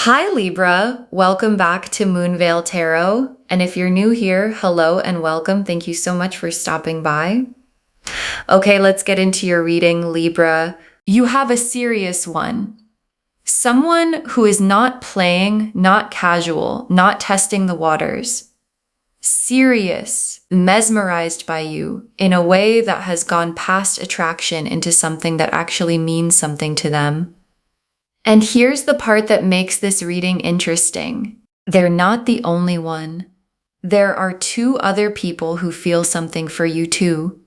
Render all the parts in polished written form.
Hi Libra, welcome back to Moonveil Tarot. And if you're new here, hello and welcome. Thank you so much for stopping by. Okay, let's get into your reading, Libra. You have a serious one. Someone who is not playing, not casual, not testing the waters. Serious, mesmerized by you in a way that has gone past attraction into something that actually means something to them. And here's the part that makes this reading interesting. They're not the only one. There are two other people who feel something for you too.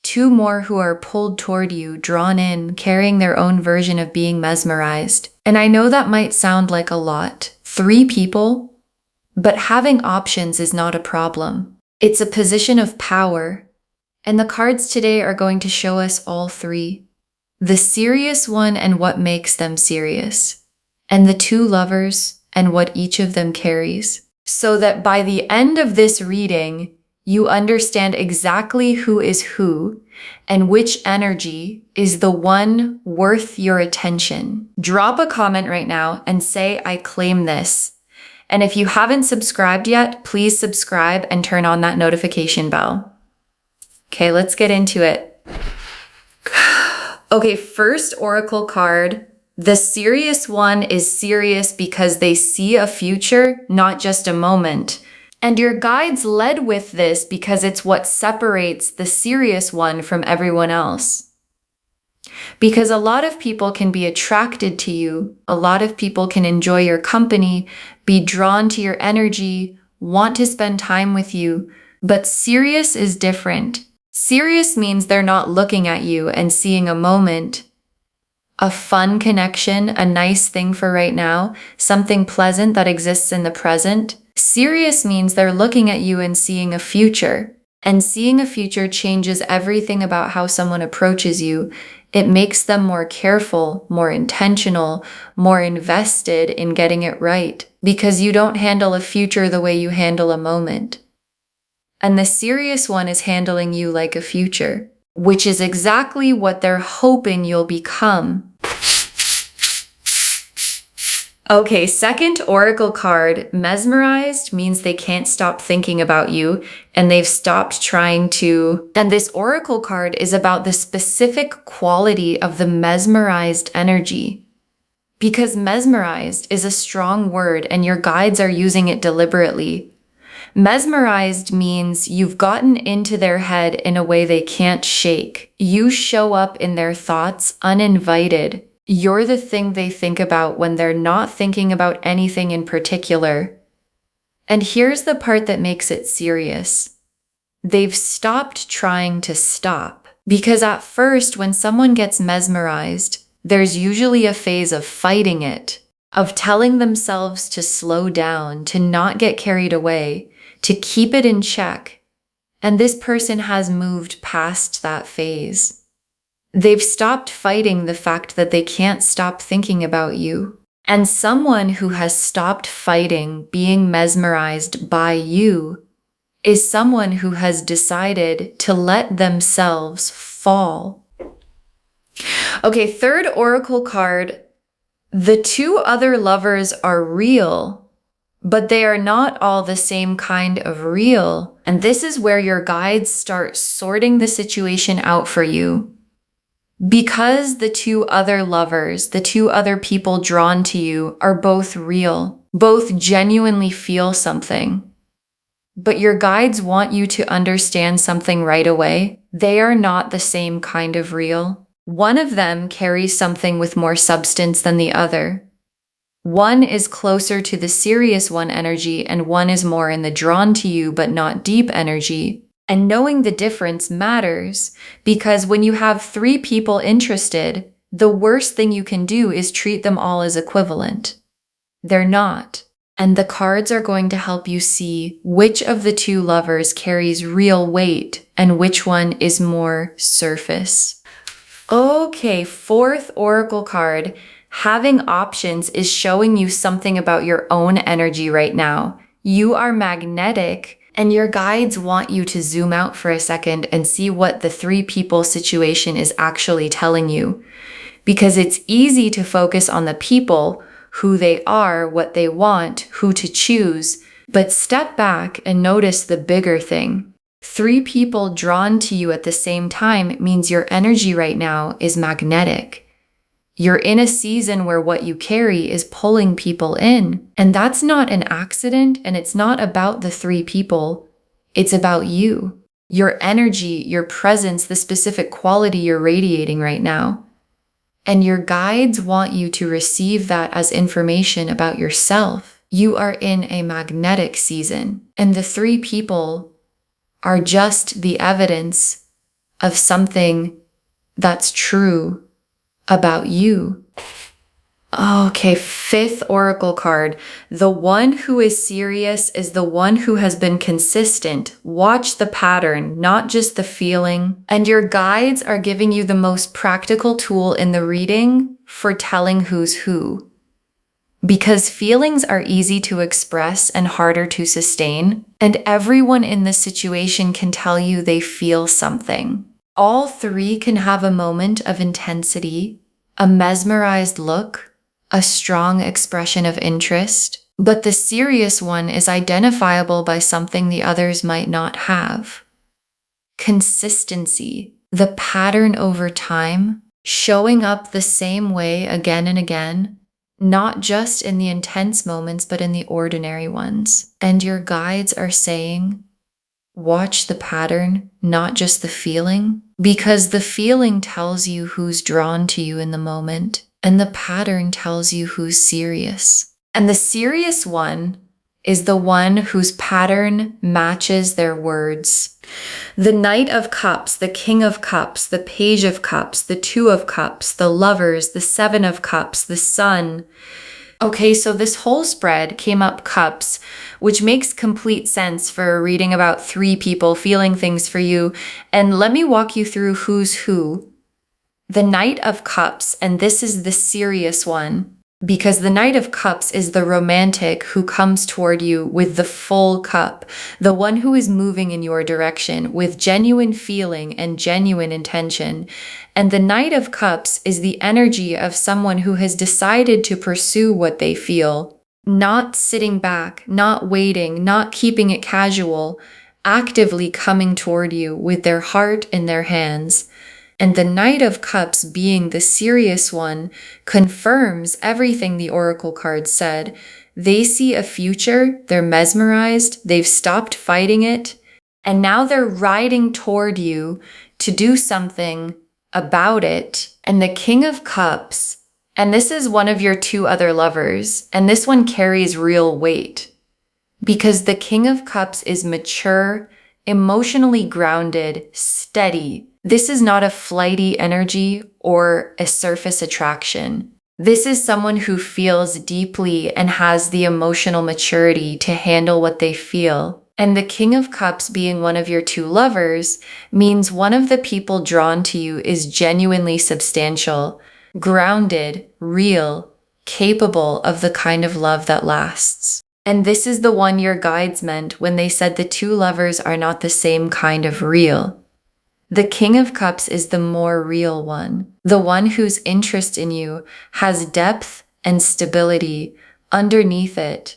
Two more who are pulled toward you, drawn in, carrying their own version of being mesmerized. And I know that might sound like a lot. 3 people? But having options is not a problem. It's a position of power. And the cards today are going to show us all 3. The serious one and what makes them serious, and the 2 lovers and what each of them carries, so that by the end of this reading, you understand exactly who is who and which energy is the one worth your attention. Drop a comment right now and say, I claim this. And if you haven't subscribed yet, please subscribe and turn on that notification bell. Okay, let's get into it. Okay, first oracle card. The serious one is serious because they see a future, not just a moment. And your guides led with this because it's what separates the serious one from everyone else. Because a lot of people can be attracted to you, a lot of people can enjoy your company, be drawn to your energy, want to spend time with you, but serious is different. Serious means they're not looking at you and seeing a moment, a fun connection, a nice thing for right now, something pleasant that exists in the present. Serious means they're looking at you and seeing a future. And seeing a future changes everything about how someone approaches you. It makes them more careful, more intentional, more invested in getting it right, because you don't handle a future the way you handle a moment. And the serious one is handling you like a future, which is exactly what they're hoping you'll become. Okay, second oracle card, mesmerized, means they can't stop thinking about you and they've stopped trying to. And this oracle card is about the specific quality of the mesmerized energy. Because mesmerized is a strong word and your guides are using it deliberately. Mesmerized means you've gotten into their head in a way they can't shake. You show up in their thoughts uninvited. You're the thing they think about when they're not thinking about anything in particular. And here's the part that makes it serious. They've stopped trying to stop. Because at first, when someone gets mesmerized, there's usually a phase of fighting it, of telling themselves to slow down, to not get carried away, to keep it in check. And this person has moved past that phase. They've stopped fighting the fact that they can't stop thinking about you. And someone who has stopped fighting being mesmerized by you is someone who has decided to let themselves fall. Okay, third oracle card. The 2 other lovers are real, but they are not all the same kind of real. And this is where your guides start sorting the situation out for you. Because the 2 other lovers, the 2 other people drawn to you are both real, both genuinely feel something. But your guides want you to understand something right away. They are not the same kind of real. One of them carries something with more substance than the other. One is closer to the serious one energy, and one is more in the drawn to you but not deep energy. And knowing the difference matters, because when you have 3 people interested, the worst thing you can do is treat them all as equivalent. They're not. And the cards are going to help you see which of the 2 lovers carries real weight and which one is more surface. Okay, fourth oracle card. Having options is showing you something about your own energy right now. You are magnetic, and your guides want you to zoom out for a second and see what the 3 people situation is actually telling you. Because it's easy to focus on the people who they are, what they want, who to choose. But step back and notice the bigger thing. 3 people drawn to you at the same time means your energy right now is magnetic. You're in a season where what you carry is pulling people in. And that's not an accident, and it's not about the 3 people. It's about you. Your energy, your presence, the specific quality you're radiating right now. And your guides want you to receive that as information about yourself. You are in a magnetic season, and the 3 people are just the evidence of something that's true about you. Okay, 5th oracle card. The one who is serious is the one who has been consistent. Watch the pattern, not just the feeling. And your guides are giving you the most practical tool in the reading for telling who's who. Because feelings are easy to express and harder to sustain, and everyone in this situation can tell you they feel something. All 3 can have a moment of intensity, a mesmerized look, a strong expression of interest, but the serious one is identifiable by something the others might not have. Consistency, the pattern over time, showing up the same way again and again, not just in the intense moments, but in the ordinary ones. And your guides are saying, watch the pattern, not just the feeling, because the feeling tells you who's drawn to you in the moment, and the pattern tells you who's serious. And the serious one is the one whose pattern matches their words. The Knight of Cups, the King of Cups, the Page of Cups, the 2 of Cups, the Lovers, the 7 of Cups, the Sun. Okay, so this whole spread came up cups, which makes complete sense for a reading about 3 people feeling things for you. And let me walk you through who's who. The Knight of Cups, and this is the serious one, because the Knight of Cups is the romantic who comes toward you with the full cup, the one who is moving in your direction with genuine feeling and genuine intention. And the Knight of Cups is the energy of someone who has decided to pursue what they feel, not sitting back, not waiting, not keeping it casual, actively coming toward you with their heart in their hands. And the Knight of Cups, being the serious one, confirms everything the oracle card said. They see a future, they're mesmerized, they've stopped fighting it, and now they're riding toward you to do something about it. And the King of Cups, and this is one of your 2 other lovers, and this one carries real weight, because the King of Cups is mature, emotionally grounded, steady. This is not a flighty energy or a surface attraction. This is someone who feels deeply and has the emotional maturity to handle what they feel. And the King of Cups being one of your 2 lovers means one of the people drawn to you is genuinely substantial, grounded, real, capable of the kind of love that lasts. And this is the one your guides meant when they said the 2 lovers are not the same kind of real. The King of Cups is the more real one, the one whose interest in you has depth and stability underneath it.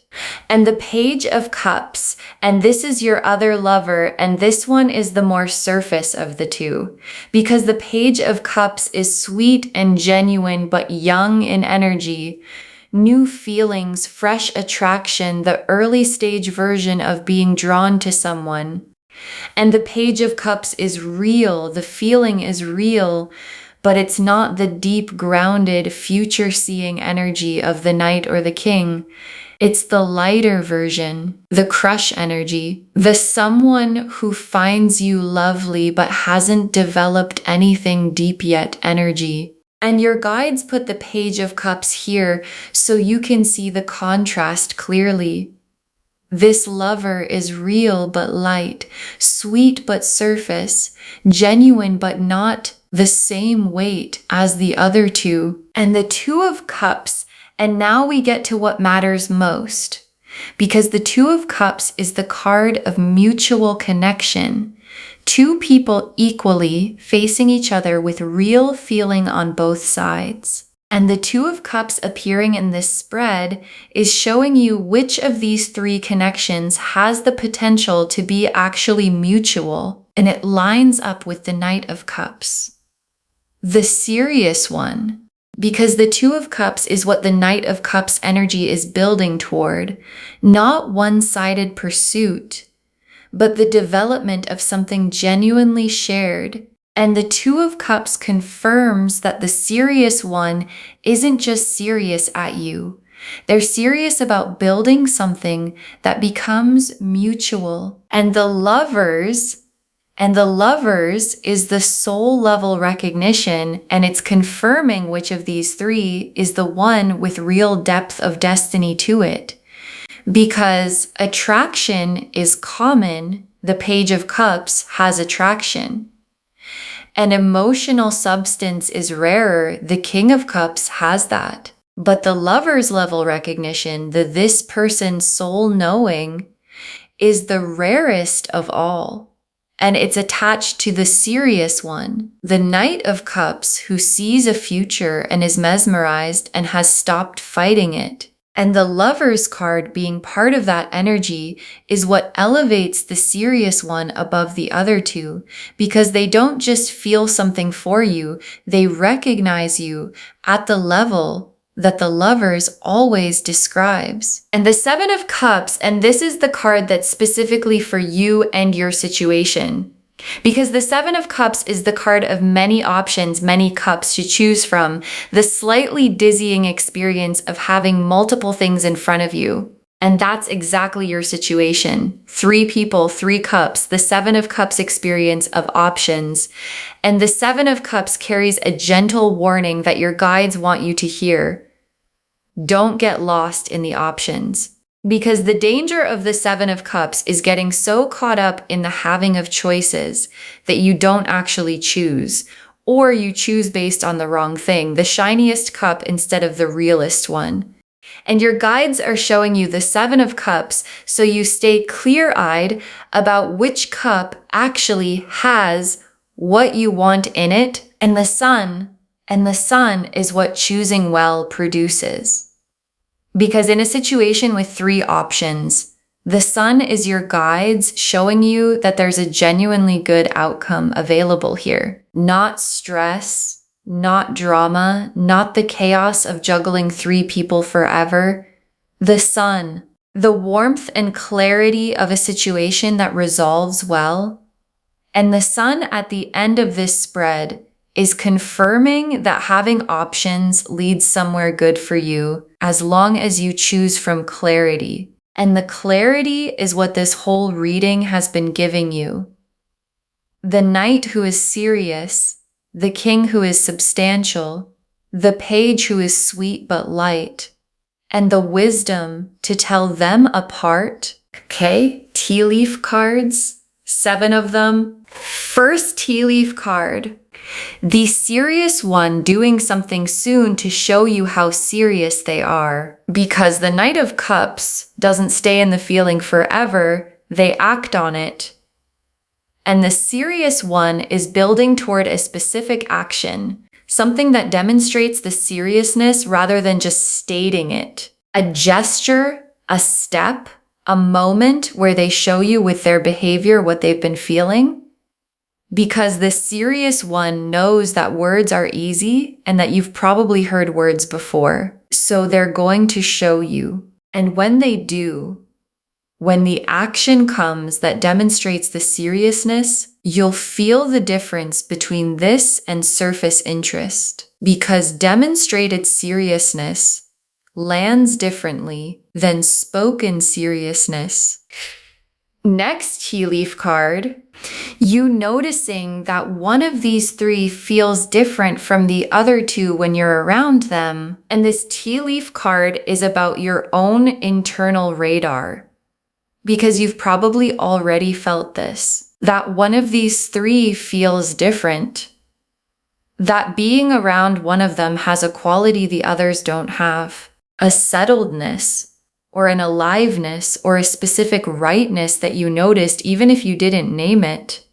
And the Page of Cups, and this is your other lover, and this one is the more surface of the 2, because the Page of Cups is sweet and genuine, but young in energy. New feelings, fresh attraction, the early stage version of being drawn to someone. And the Page of Cups is real, the feeling is real, but it's not the deep, grounded, future-seeing energy of the Knight or the King. It's the lighter version, the crush energy, the someone who finds you lovely but hasn't developed anything deep yet energy. And your guides put the Page of Cups here so you can see the contrast clearly. This lover is real but light, sweet but surface, genuine but not the same weight as the other 2. And the 2 of Cups, and now we get to what matters most, because the 2 of Cups is the card of mutual connection. 2 people equally facing each other with real feeling on both sides. And the Two of Cups appearing in this spread is showing you which of these three connections has the potential to be actually mutual, and it lines up with the Knight of Cups. The serious one, because the Two of Cups is what the Knight of Cups energy is building toward, not one-sided pursuit, but the development of something genuinely shared. And the Two of Cups confirms that the serious one isn't just serious at you. They're serious about building something that becomes mutual. And the lovers is the soul level recognition, and it's confirming which of these three is the one with real depth of destiny to it. Because attraction is common, the Page of Cups has attraction. And emotional substance is rarer, the King of Cups has that. But the lover's level recognition, the this person's soul knowing, is the rarest of all. And it's attached to the serious one, the Knight of Cups, who sees a future and is mesmerized and has stopped fighting it. And the Lover's card being part of that energy is what elevates the serious one above the other two, because they don't just feel something for you, they recognize you at the level that the Lovers always describes. And the Seven of Cups, and this is the card that's specifically for you and your situation. Because the Seven of Cups is the card of many options, many cups to choose from, the slightly dizzying experience of having multiple things in front of you. And that's exactly your situation. 3 people, 3 cups, the Seven of Cups experience of options. And the Seven of Cups carries a gentle warning that your guides want you to hear. Don't get lost in the options. Because the danger of the Seven of Cups is getting so caught up in the having of choices that you don't actually choose, or you choose based on the wrong thing, the shiniest cup instead of the realest one. And your guides are showing you the Seven of Cups so you stay clear-eyed about which cup actually has what you want in it, and the sun is what choosing well produces. Because in a situation with 3 options, the sun is your guides showing you that there's a genuinely good outcome available here. Not stress, not drama, not the chaos of juggling 3 people forever. The sun, the warmth and clarity of a situation that resolves well. And the sun at the end of this spread is confirming that having options leads somewhere good for you as long as you choose from clarity. And the clarity is what this whole reading has been giving you. The Knight who is serious, the King who is substantial, the Page who is sweet but light, and the wisdom to tell them apart. Okay, tea leaf cards, 7 of them. First tea leaf card. The serious one doing something soon to show you how serious they are. Because the Knight of Cups doesn't stay in the feeling forever, they act on it. And the serious one is building toward a specific action, something that demonstrates the seriousness rather than just stating it. A gesture, a step, a moment where they show you with their behavior what they've been feeling. Because the serious one knows that words are easy and that you've probably heard words before. So they're going to show you. And when they do, when the action comes that demonstrates the seriousness, you'll feel the difference between this and surface interest. Because demonstrated seriousness lands differently than spoken seriousness. Next tea leaf card, you noticing that one of these 3 feels different from the other 2 when you're around them. And this tea leaf card is about your own internal radar. Because you've probably already felt this, that one of these 3 feels different. That being around one of them has a quality the others don't have, a settledness, or an aliveness, or a specific rightness that you noticed even if you didn't name it.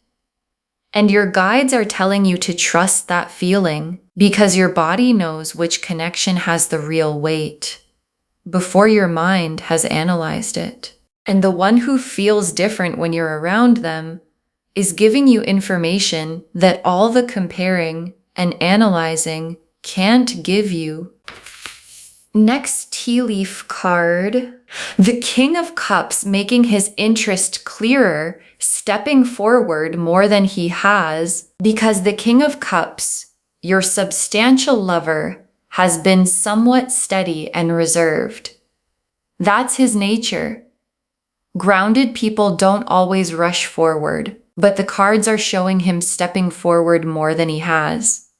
And your guides are telling you to trust that feeling. because your body knows which connection has the real weight before your mind has analyzed it. And the one who feels different when you're around them is giving you information that all the comparing and analyzing can't give you. Next tea leaf card, the King of Cups, making his interest clearer, stepping forward more than he has, because the King of Cups, your substantial lover, has been somewhat steady and reserved. That's his nature. Grounded people don't always rush forward, but the cards are showing him stepping forward more than he has,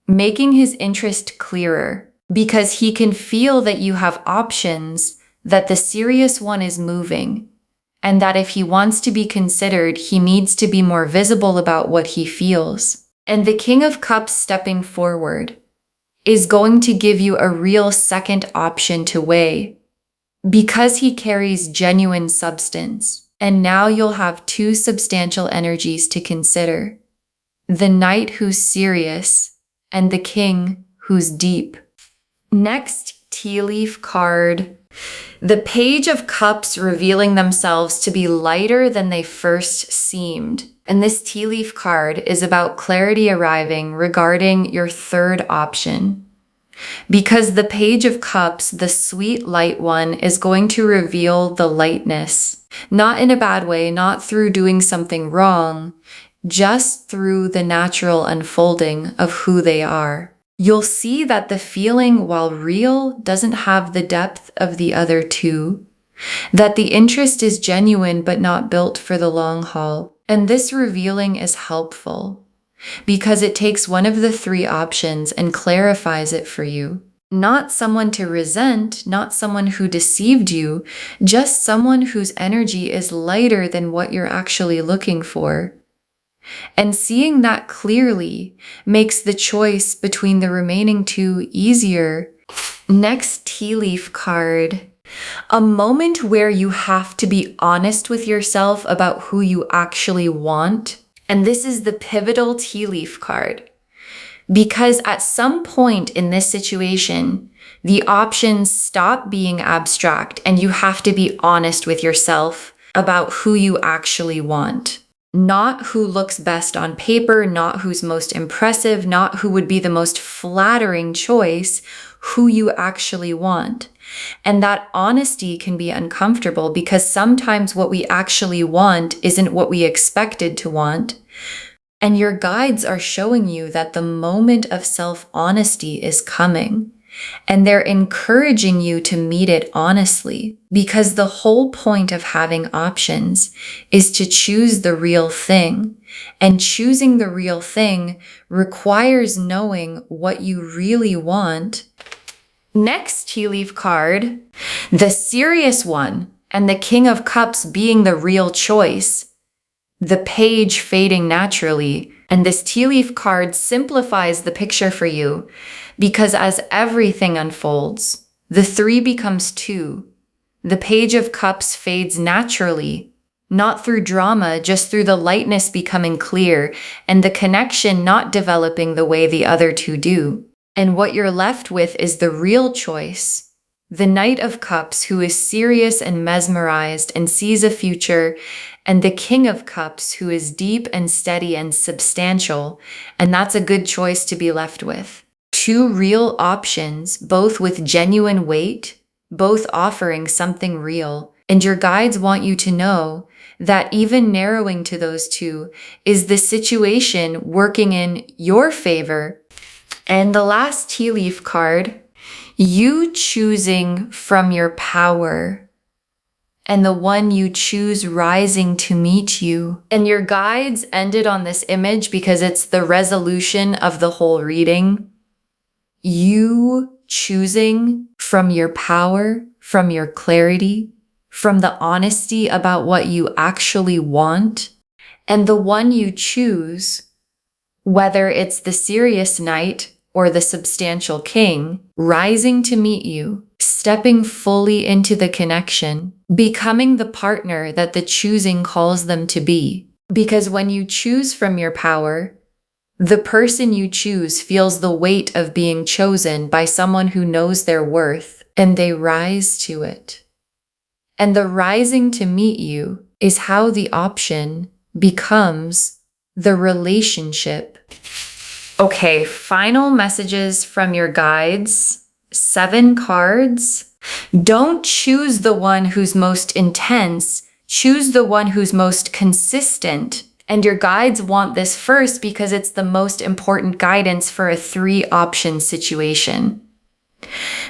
making his interest clearer, because he can feel that you have options, that the serious one is moving, and that if he wants to be considered, he needs to be more visible about what he feels. And the King of Cups stepping forward is going to give you a real second option to weigh, because he carries genuine substance. And now you'll have two substantial energies to consider: the Knight who's serious and the King who's deep. Next tea leaf card, the Page of Cups, revealing themselves to be lighter than they first seemed. And this tea leaf card is about clarity arriving regarding your third option. Because the Page of Cups, the sweet light one, is going to reveal the lightness. Not in a bad way, not through doing something wrong, just through the natural unfolding of who they are. You'll see that the feeling, while real, doesn't have the depth of the other two. That the interest is genuine but not built for the long haul. And this revealing is helpful because it takes one of the three options and clarifies it for you. Not someone to resent, not someone who deceived you, just someone whose energy is lighter than what you're actually looking for. And seeing that clearly makes the choice between the remaining two easier. Next tea leaf card, a moment where you have to be honest with yourself about who you actually want. And this is the pivotal tea leaf card. Because at some point in this situation, the options stop being abstract and you have to be honest with yourself about who you actually want. Not who looks best on paper, not who's most impressive, not who would be the most flattering choice, who you actually want. And that honesty can be uncomfortable because sometimes what we actually want isn't what we expected to want. And your guides are showing you that the moment of self-honesty is coming. And they're encouraging you to meet it honestly, because the whole point of having options is to choose the real thing. And choosing the real thing requires knowing what you really want. Next tea leaf card, the serious one, and the King of Cups being the real choice. The Page fading naturally, and this tea leaf card simplifies the picture for you, because as everything unfolds, the three becomes two. The Page of Cups fades naturally, not through drama, just through the lightness becoming clear, and the connection not developing the way the other two do. And what you're left with is the real choice. The Knight of Cups, who is serious and mesmerized and sees a future, and the King of Cups, who is deep and steady and substantial, and that's a good choice to be left with. Two real options, both with genuine weight, both offering something real, and your guides want you to know that even narrowing to those two is the situation working in your favor. And the last tea leaf card, you choosing from your power, and the one you choose rising to meet you. And your guides ended on this image because it's the resolution of the whole reading. You choosing from your power, from your clarity, from the honesty about what you actually want, and the one you choose, whether it's the serious knight or the substantial king, rising to meet you, stepping fully into the connection, becoming the partner that the choosing calls them to be. Because when you choose from your power, The person you choose feels the weight of being chosen by someone who knows their worth, and they rise to it. And the rising to meet you is how the option becomes the relationship. Okay, final messages from your guides. 7 cards. Don't choose the one who's most intense. Choose the one who's most consistent. And your guides want this first because it's the most important guidance for a 3-option situation.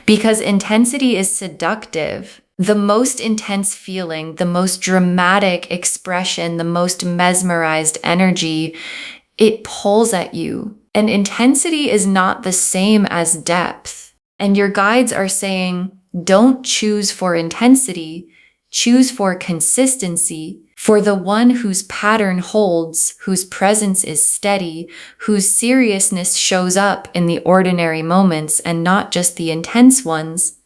Because intensity is seductive. The most intense feeling, the most dramatic expression, the most mesmerized energy, it pulls at you. And intensity is not the same as depth. And your guides are saying, don't choose for intensity, choose for consistency, for the one whose pattern holds, whose presence is steady, whose seriousness shows up in the ordinary moments and not just the intense ones.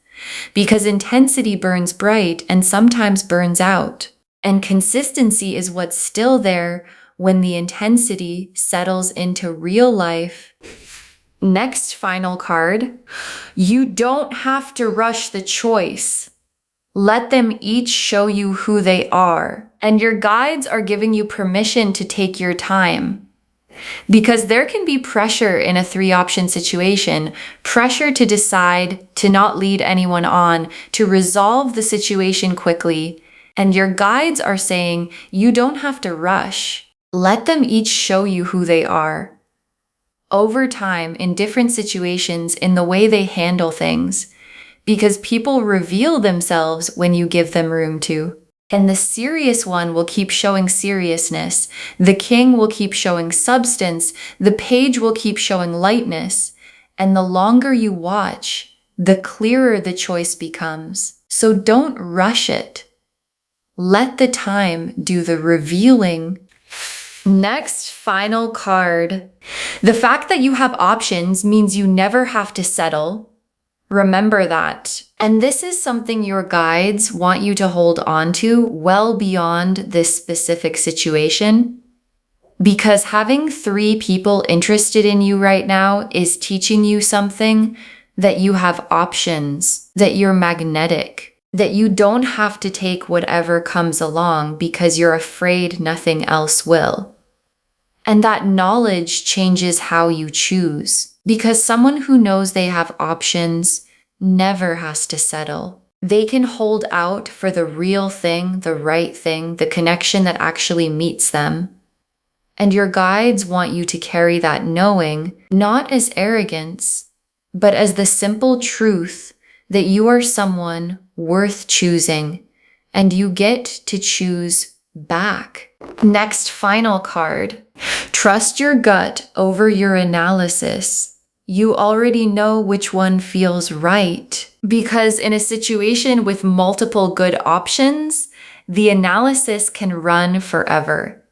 Because intensity burns bright and sometimes burns out. And consistency is what's still there when the intensity settles into real life. Next final card. You don't have to rush the choice. Let them each show you who they are. And your guides are giving you permission to take your time. Because there can be pressure in a 3-option situation, pressure to decide, to not lead anyone on, to resolve the situation quickly. And your guides are saying, you don't have to rush. Let them each show you who they are. Over time, in different situations, in the way they handle things. Because people reveal themselves when you give them room to. And the serious one will keep showing seriousness. The king will keep showing substance. The page will keep showing lightness. And the longer you watch, the clearer the choice becomes. So don't rush it. Let the time do the revealing. Next, final card. The fact that you have options means you never have to settle. Remember that. And this is something your guides want you to hold on to well beyond this specific situation. Because having 3 people interested in you right now is teaching you something, that you have options, that you're magnetic, that you don't have to take whatever comes along because you're afraid nothing else will. And that knowledge changes how you choose. Because someone who knows they have options never has to settle. They can hold out for the real thing, the right thing, the connection that actually meets them. And your guides want you to carry that knowing, not as arrogance, but as the simple truth that you are someone worth choosing, and you get to choose back. Next, final card. Trust your gut over your analysis. You already know which one feels right. Because in a situation with multiple good options, the analysis can run forever.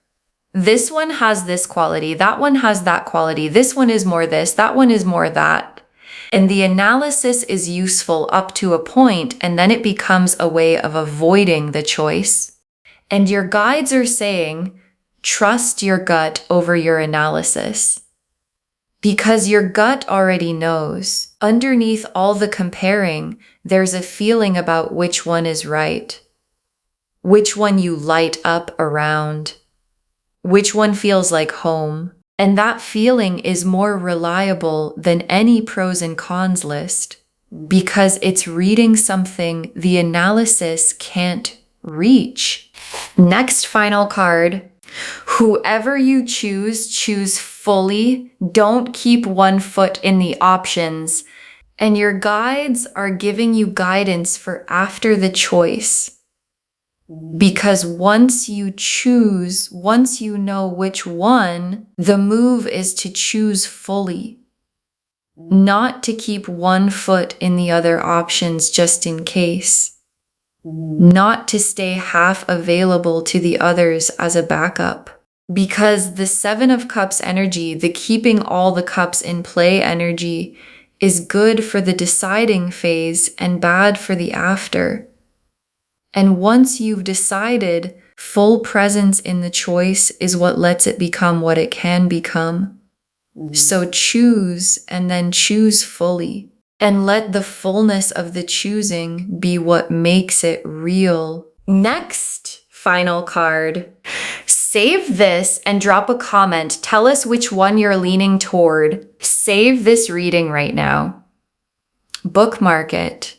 This one has this quality, that one has that quality, this one is more this, that one is more that. And the analysis is useful up to a point, and then it becomes a way of avoiding the choice. And your guides are saying, trust your gut over your analysis. Because your gut already knows. Underneath all the comparing, there's a feeling about which one is right. Which one you light up around. Which one feels like home. And that feeling is more reliable than any pros and cons list. Because it's reading something the analysis can't reach. Next final card. Whoever you choose fully. Don't keep one foot in the options. And your guides are giving you guidance for after the choice. Because once you choose, once you know which one, the move is to choose fully. Not to keep one foot in the other options just in case. Not to stay half available to the others as a backup. Because the 7 of Cups energy, the keeping all the cups in play energy, is good for the deciding phase and bad for the after. And once you've decided, full presence in the choice is what lets it become what it can become. So choose and then choose fully. And let the fullness of the choosing be what makes it real. Next, final card. Save this and drop a comment. Tell us which one you're leaning toward. Save this reading right now. Bookmark it.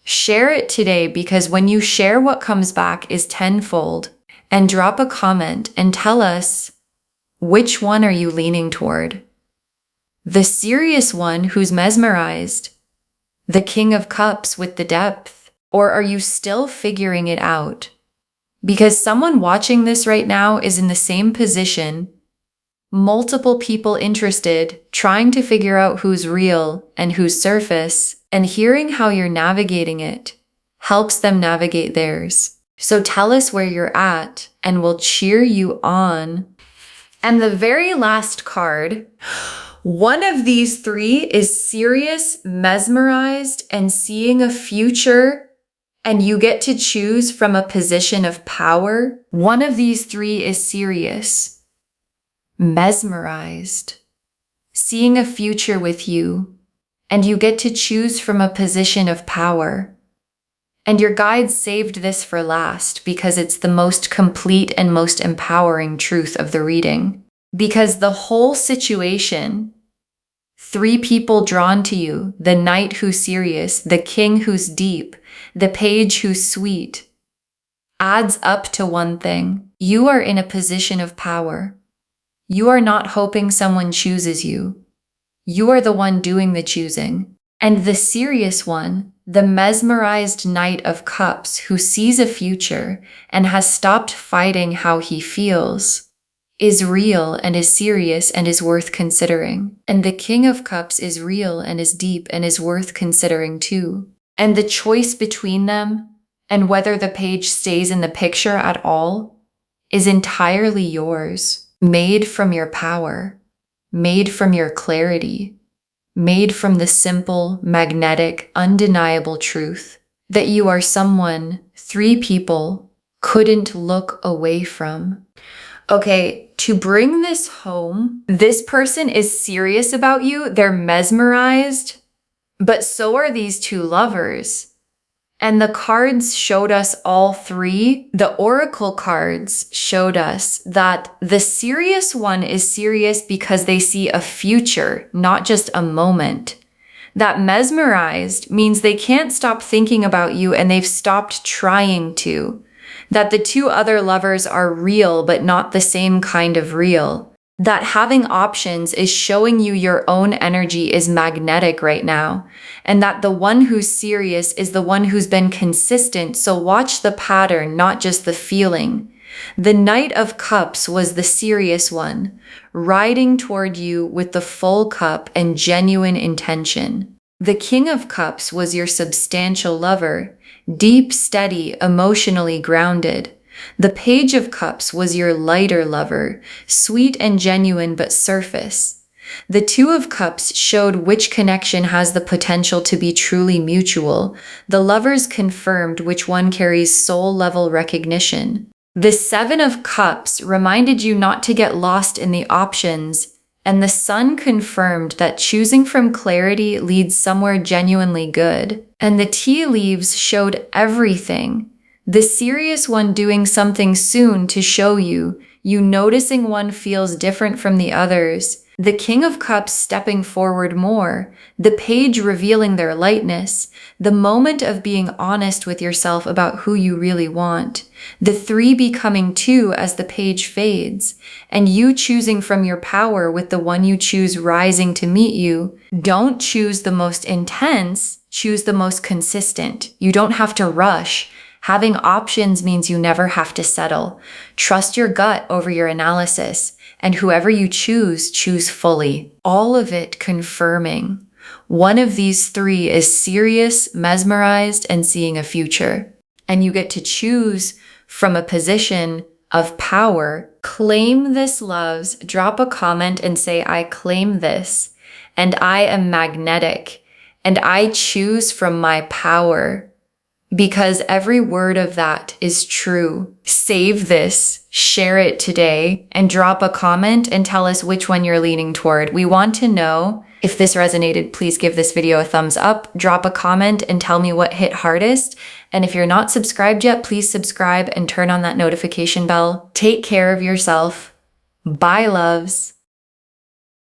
Share it today, because when you share, what comes back is tenfold. And drop a comment and tell us, which one are you leaning toward? The serious one who's mesmerized, the King of Cups with the depth, or are you still figuring it out? Because someone watching this right now is in the same position, multiple people interested, trying to figure out who's real and who's surface, and hearing how you're navigating it helps them navigate theirs. So tell us where you're at and we'll cheer you on. And the very last card, one of these three is serious, mesmerized, and seeing a future, and you get to choose from a position of power. One of these three is serious, mesmerized, seeing a future with you, and you get to choose from a position of power. And your guide saved this for last because it's the most complete and most empowering truth of the reading. Because the whole situation, three people drawn to you, the knight who's serious, the king who's deep, the page who's sweet, adds up to one thing. You are in a position of power. You are not hoping someone chooses you. You are the one doing the choosing. And the serious one, the mesmerized Knight of Cups who sees a future and has stopped fighting how he feels, is real and is serious and is worth considering. And the King of Cups is real and is deep and is worth considering too. And the choice between them and whether the page stays in the picture at all is entirely yours, made from your power, made from your clarity, made from the simple, magnetic, undeniable truth that you are someone three people couldn't look away from. Okay, to bring this home, this person is serious about you, they're mesmerized, but so are these two lovers. And the cards showed us all three. The oracle cards showed us that the serious one is serious because they see a future, not just a moment. That mesmerized means they can't stop thinking about you and they've stopped trying to. That the two other lovers are real, but not the same kind of real. That having options is showing you your own energy is magnetic right now. And that the one who's serious is the one who's been consistent, so watch the pattern, not just the feeling. The Knight of Cups was the serious one, riding toward you with the full cup and genuine intention. The King of Cups was your substantial lover, deep, steady, emotionally grounded. The Page of Cups was your lighter lover, sweet and genuine but surface. The Two of Cups showed which connection has the potential to be truly mutual. The lovers confirmed which one carries soul-level recognition. The Seven of Cups reminded you not to get lost in the options, and the Sun confirmed that choosing from clarity leads somewhere genuinely good. And the tea leaves showed everything. The serious one doing something soon to show you noticing one feels different from the others, the King of Cups stepping forward more, the Page revealing their lightness, the moment of being honest with yourself about who you really want, the three becoming two as the Page fades, and you choosing from your power with the one you choose rising to meet you. Don't choose the most intense, choose the most consistent. You don't have to rush. Having options means you never have to settle. Trust your gut over your analysis, and whoever you choose, choose fully. All of it confirming. One of these three is serious, mesmerized, and seeing a future. And you get to choose from a position of power. Claim this, loves. Drop a comment and say, I claim this, and I am magnetic, and I choose from my power. because every word of that is true. Save this, share it today, and drop a comment and tell us which one you're leaning toward. We want to know. If this resonated, please give this video a thumbs up, drop a comment and tell me what hit hardest. And if you're not subscribed yet, please subscribe and turn on that notification bell. Take care of yourself. Bye, loves.